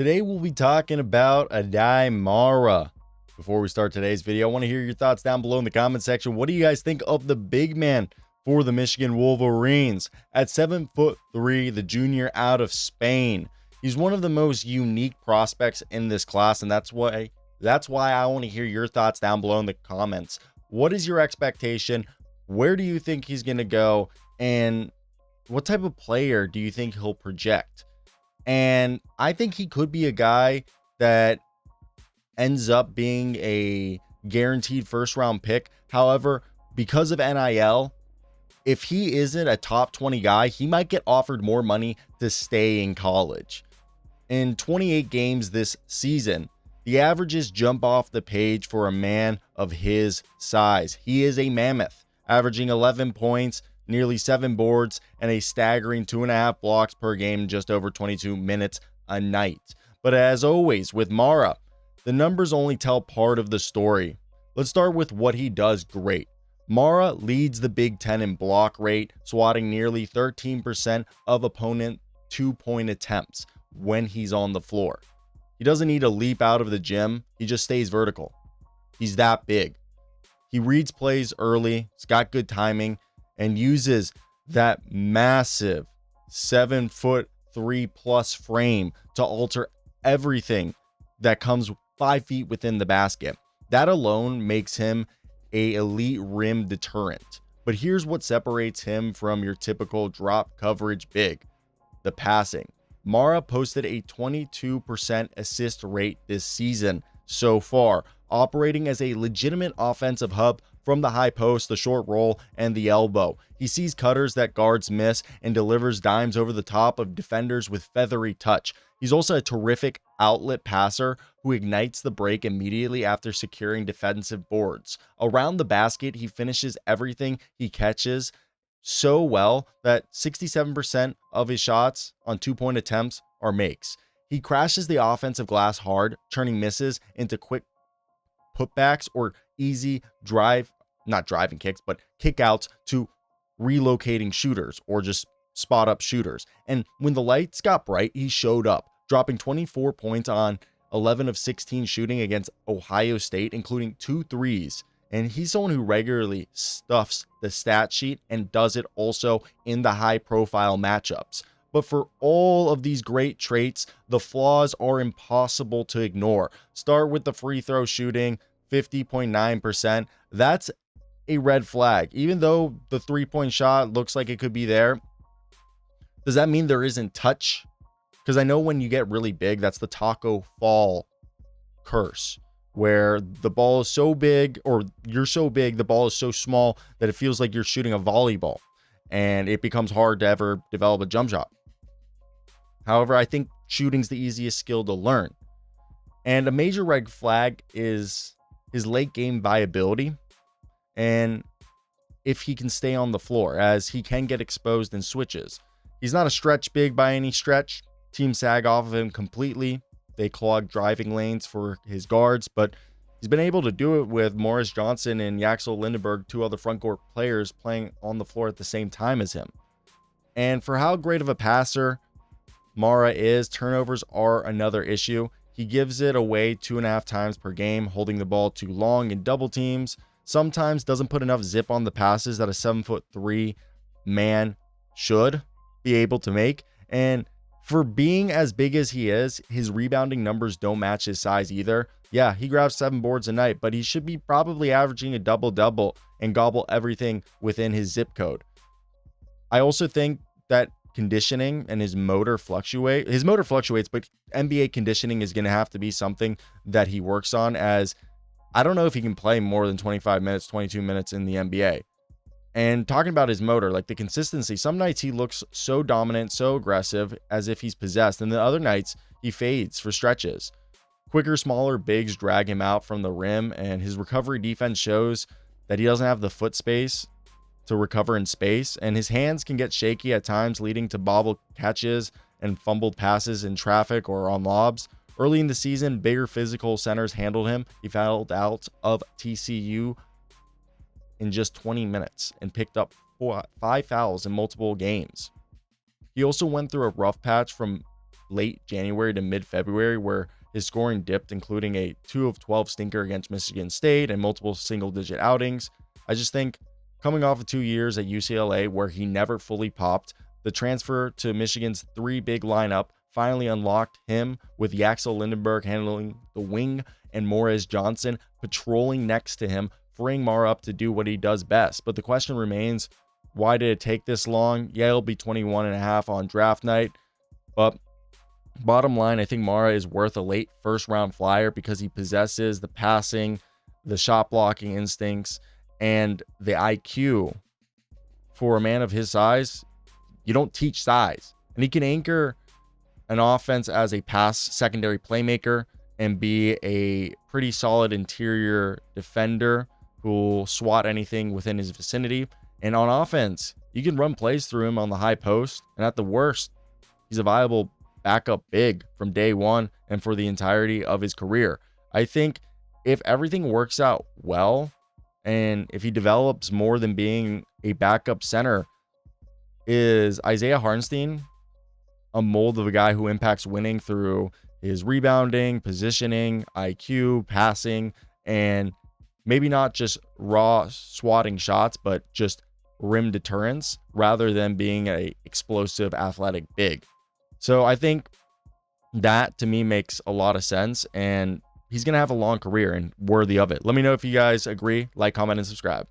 Today we'll be talking about Aday Mara. Before we start today's video, I want to hear your thoughts down below in the comment section. What do you guys think of the big man for the Michigan Wolverines? At 7'3", the junior out of Spain. He's one of the most unique prospects in this class, and that's why I want to hear your thoughts down below in the comments. What is your expectation? Where do you think he's going to go? And what type of player do you think he'll project? And I think he could be a guy that ends up being a guaranteed first round pick. However, because of NIL, if he isn't a top 20 guy, he might get offered more money to stay in college. In 28 games this season, the averages jump off the page for a man of his size. He is a mammoth, averaging 11 points, nearly 7 boards, and a staggering 2.5 blocks per game in just over 22 minutes a night. But as always with Mara, the numbers only tell part of the story. Let's start with what he does great. Mara leads the Big Ten in block rate, swatting nearly 13% of opponent 2-point attempts when he's on the floor. He doesn't need to leap out of the gym. He just stays vertical. He's that big. He reads plays early. He's got good timing and uses that massive 7'3" frame to alter everything that comes 5 feet within the basket. That alone makes him an elite rim deterrent. But here's what separates him from your typical drop coverage big: the passing. Mara posted a 22% assist rate this season so far, operating as a legitimate offensive hub from the high post, the short roll, and the elbow. He sees cutters that guards miss and delivers dimes over the top of defenders with feathery touch. He's also a terrific outlet passer who ignites the break immediately after securing defensive boards. Around the basket, he finishes everything he catches so well that 67% of his shots on 2-point attempts are makes. He crashes the offensive glass hard, turning misses into quick putbacks or easy not driving kicks, but kickouts to relocating shooters or just spot up shooters. And when the lights got bright, he showed up, dropping 24 points on 11 of 16 shooting against Ohio State, including 2 threes. And he's someone who regularly stuffs the stat sheet and does it also in the high profile matchups. But for all of these great traits, the flaws are impossible to ignore. Start with the free throw shooting, 50.9%. That's a red flag. Even though the 3-point shot looks like it could be there, does that mean there isn't touch? Because I know when you get really big, that's the Taco Fall curse, where the ball is so big, or you're so big, the ball is so small that it feels like you're shooting a volleyball and it becomes hard to ever develop a jump shot. However, I think shooting's the easiest skill to learn. And a major red flag is his late game viability, and if he can stay on the floor, as he can get exposed in switches. He's not a stretch big by any stretch. Teams sag off of him completely. They clog driving lanes for his guards, but he's been able to do it with Morris Johnson and Yaxel Lindenberg, 2 other front court players playing on the floor at the same time as him. And for how great of a passer Mara is, turnovers are another issue. He gives it away 2.5 times per game, holding the ball too long in double teams. Sometimes doesn't put enough zip on the passes that a 7'3" man should be able to make. And for being as big as he is, his rebounding numbers don't match his size either. Yeah, he grabs 7 boards a night, but he should be probably averaging a double-double and gobble everything within his zip code. I also think that conditioning and his motor fluctuates, but NBA conditioning is going to have to be something that he works on, as I don't know if he can play more than 25 minutes, 22 minutes in the NBA. And talking about his motor, like the consistency, some nights he looks so dominant, so aggressive, as if he's possessed, and the other nights he fades for stretches. Quicker, smaller bigs drag him out from the rim, and his recovery defense shows that he doesn't have the foot space to recover in space, and his hands can get shaky at times, leading to bobble catches and fumbled passes in traffic or on lobs. Early in the season, bigger physical centers handled him. He fouled out of TCU in just 20 minutes and picked up 5 fouls in multiple games. He also went through a rough patch from late January to mid-February, where his scoring dipped, including a 2 of 12 stinker against Michigan State and multiple single-digit outings. I just think coming off of 2 years at UCLA where he never fully popped, the transfer to Michigan's 3 big lineup finally unlocked him, with Yaxel Lindenberg handling the wing and Morez Johnson patrolling next to him, freeing Mara up to do what he does best. But the question remains, why did it take this long? Yeah, he'll be 21 and a half on draft night, but bottom line, I think Mara is worth a late first round flyer because he possesses the passing, the shot blocking instincts, and the IQ. For a man of his size, you don't teach size. And he can anchor an offense as a pass secondary playmaker and be a pretty solid interior defender who will swat anything within his vicinity. And on offense, you can run plays through him on the high post. And at the worst, he's a viable backup big from day one and for the entirety of his career. I think if everything works out well, and if he develops more than being a backup center, is Isaiah Hartenstein a mold of a guy who impacts winning through his rebounding, positioning, IQ, passing, and maybe not just raw swatting shots, but just rim deterrence rather than being a explosive athletic big. So I think that to me makes a lot of sense, and he's going to have a long career and worthy of it. Let me know if you guys agree, like, comment, and subscribe.